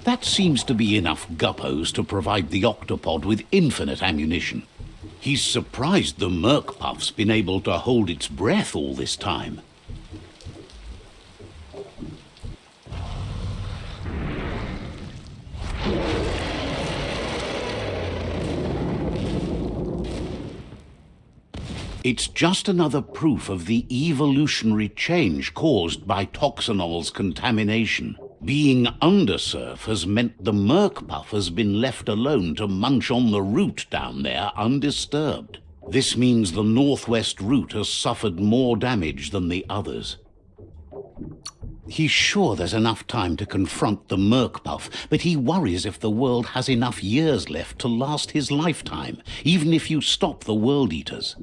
That seems to be enough guppos to provide the octopod with infinite ammunition. He's surprised the Murk Puff's been able to hold its breath all this time. It's just another proof of the evolutionary change caused by toxanol's contamination. Being undersurf has meant the Murk Puff has been left alone to munch on the root down there undisturbed. This means the northwest route has suffered more damage than the others. He's sure there's enough time to confront the Murk Puff, but he worries if the world has enough years left to last his lifetime, even if you stop the Worldeaters.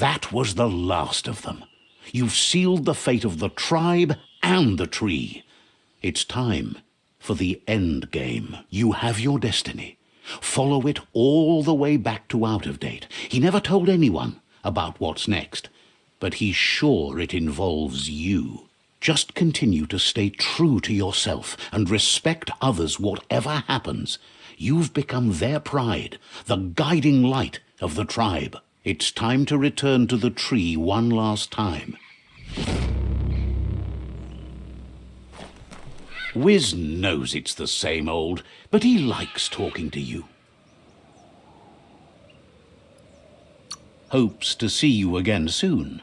That was the last of them. You've sealed the fate of the tribe and the tree. It's time for the end game. You have your destiny. Follow it all the way back to Out of Date. He never told anyone about what's next, but he's sure it involves you. Just continue to stay true to yourself and respect others whatever happens. You've become their pride, the guiding light of the tribe. It's time to return to the tree one last time. Wiz knows it's the same old, but he likes talking to you. Hopes to see you again soon.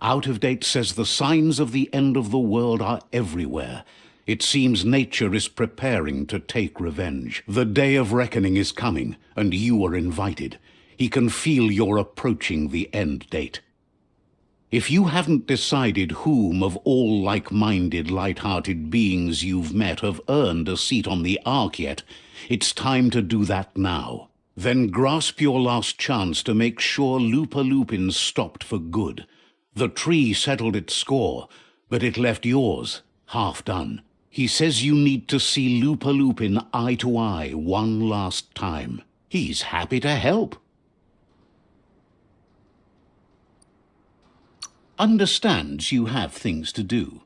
Out of Date says the signs of the end of the world are everywhere. It seems nature is preparing to take revenge. The day of reckoning is coming, and you are invited. He can feel you're approaching the end date. If you haven't decided whom of all like-minded, light-hearted beings you've met have earned a seat on the Ark yet, it's time to do that now. Then grasp your last chance to make sure Lupa-Lupin stopped for good. The tree settled its score, but it left yours half done. He says you need to see Lupa-Lupin eye to eye one last time. He's happy to help. Understands you have things to do.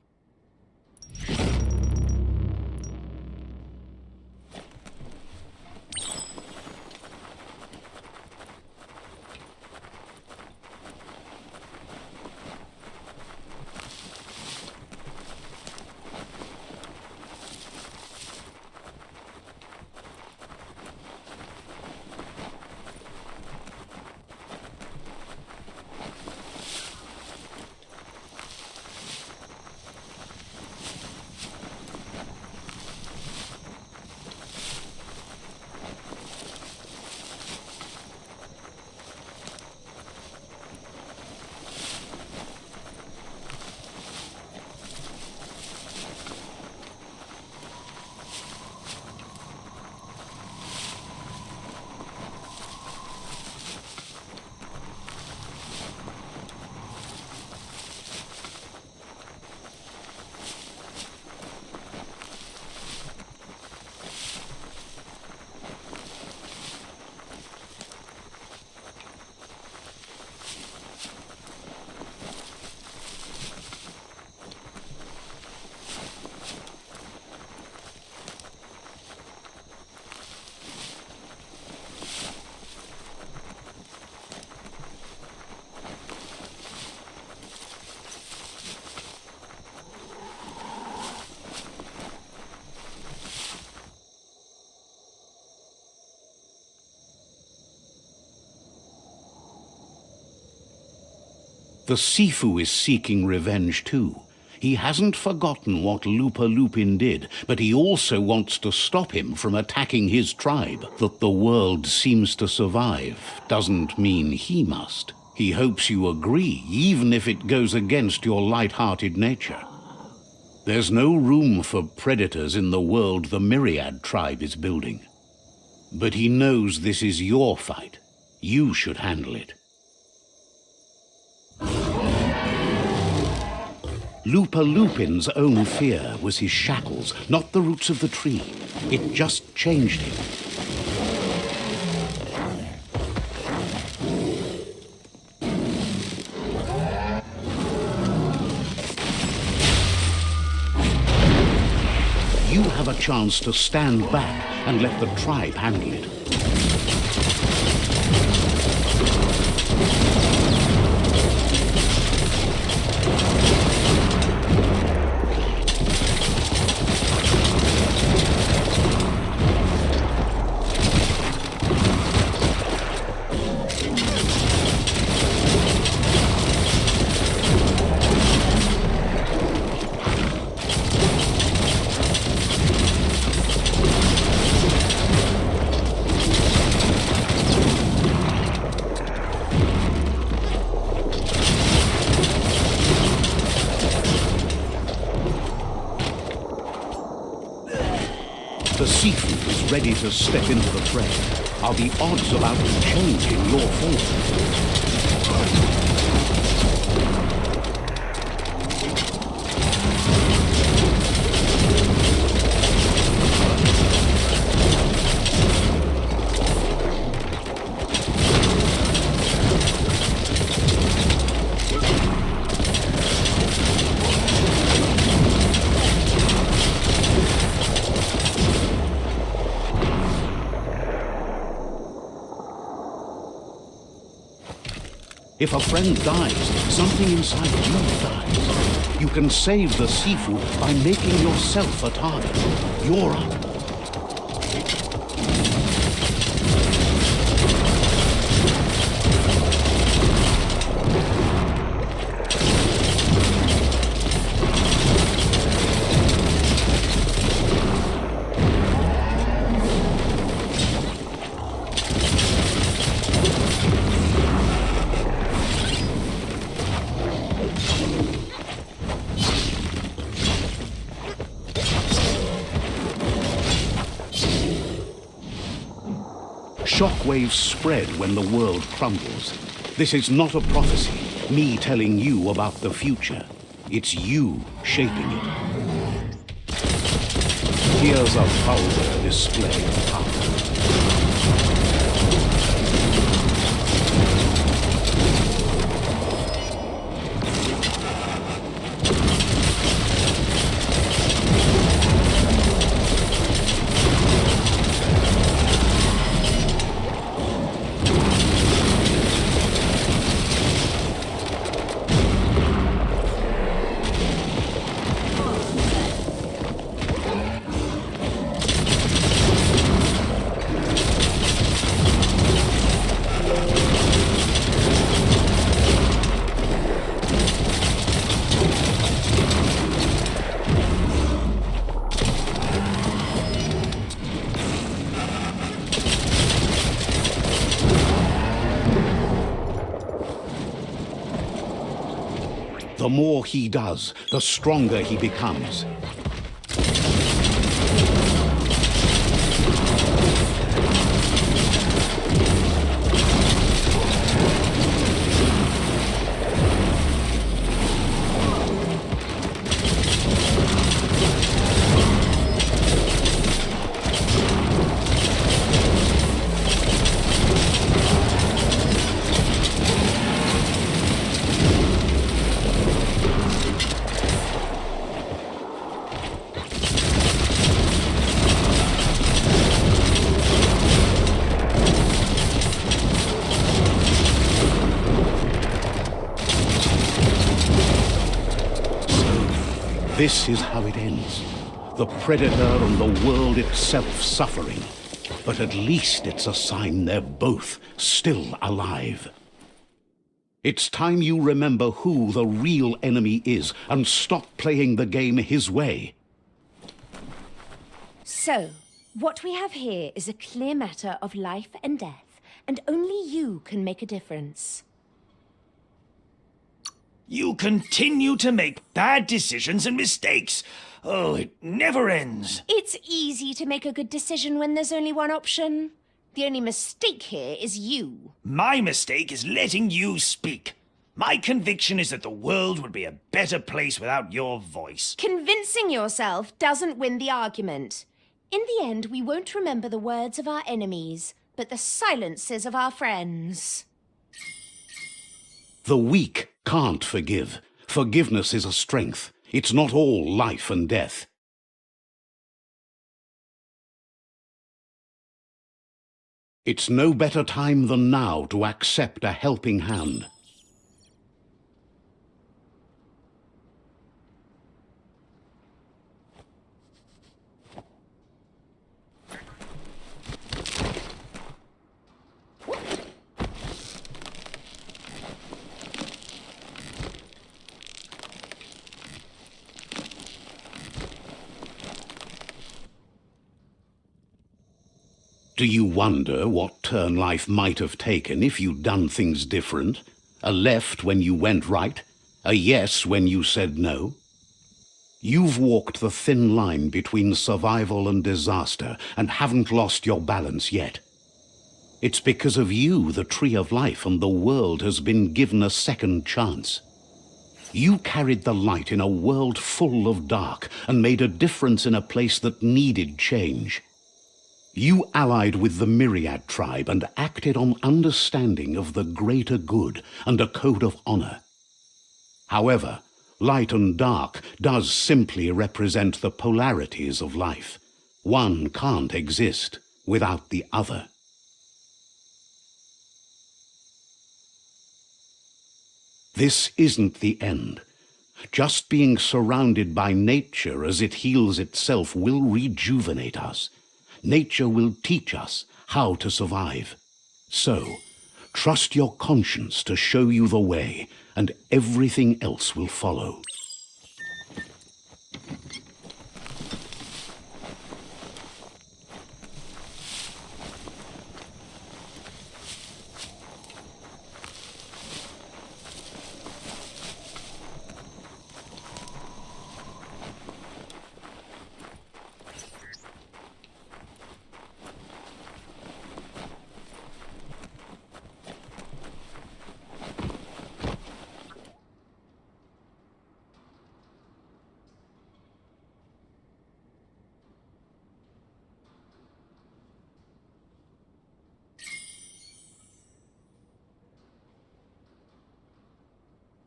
The Sifu is seeking revenge too. He hasn't forgotten what Lupa-Lupin did, but he also wants to stop him from attacking his tribe. That the world seems to survive doesn't mean he must. He hopes you agree, even if it goes against your light-hearted nature. There's no room for predators in the world the Myriad tribe is building. But he knows this is your fight. You should handle it. Lupa-Lupin's own fear was his shackles, not the roots of the tree. It just changed him. You have a chance to stand back and let the tribe handle it. The seafood is ready to step into the fray. Are the odds about to change in your favor? If a friend dies, something inside you dies. You can save the seafood by making yourself a target. You're up. Shockwaves spread when the world crumbles. This is not a prophecy, me telling you about the future. It's you shaping it. Here's a vulgar display of power. The more he does, the stronger he becomes. This is how it ends. The Predator and the world itself suffering. But at least it's a sign they're both still alive. It's time you remember who the real enemy is and stop playing the game his way. So, what we have here is a clear matter of life and death, and only you can make a difference. You continue to make bad decisions and mistakes. Oh, it never ends. It's easy to make a good decision when there's only one option. The only mistake here is you. My mistake is letting you speak. My conviction is that the world would be a better place without your voice. Convincing yourself doesn't win the argument. In the end, we won't remember the words of our enemies, but the silences of our friends. The weak can't forgive. Forgiveness is a strength. It's not all life and death. It's no better time than now to accept a helping hand. Do you wonder what turn life might have taken if you'd done things different? A left when you went right? A yes when you said no? You've walked the thin line between survival and disaster and haven't lost your balance yet. It's because of you the Tree of Life and the world has been given a second chance. You carried the light in a world full of dark and made a difference in a place that needed change. You allied with the Myriad tribe and acted on understanding of the greater good and a code of honor. However, light and dark does simply represent the polarities of life. One can't exist without the other. This isn't the end. Just being surrounded by nature as it heals itself will rejuvenate us. Nature will teach us how to survive. So, trust your conscience to show you the way, and everything else will follow.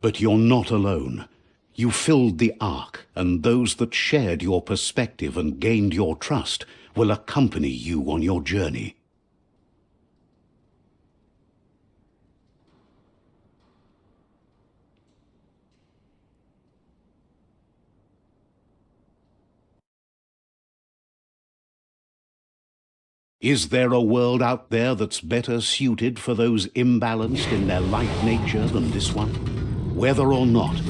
But you're not alone. You filled the Ark, and those that shared your perspective and gained your trust will accompany you on your journey. Is there a world out there that's better suited for those imbalanced in their light nature than this one? Whether or not,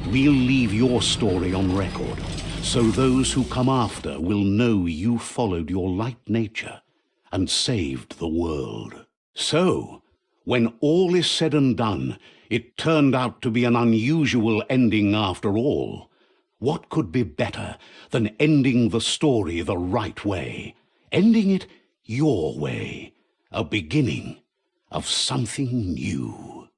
we'll leave your story on record, so those who come after will know you followed your light nature and saved the world. So, when all is said and done, it turned out to be an unusual ending after all. What could be better than ending the story the right way? Ending it your way, a beginning of something new.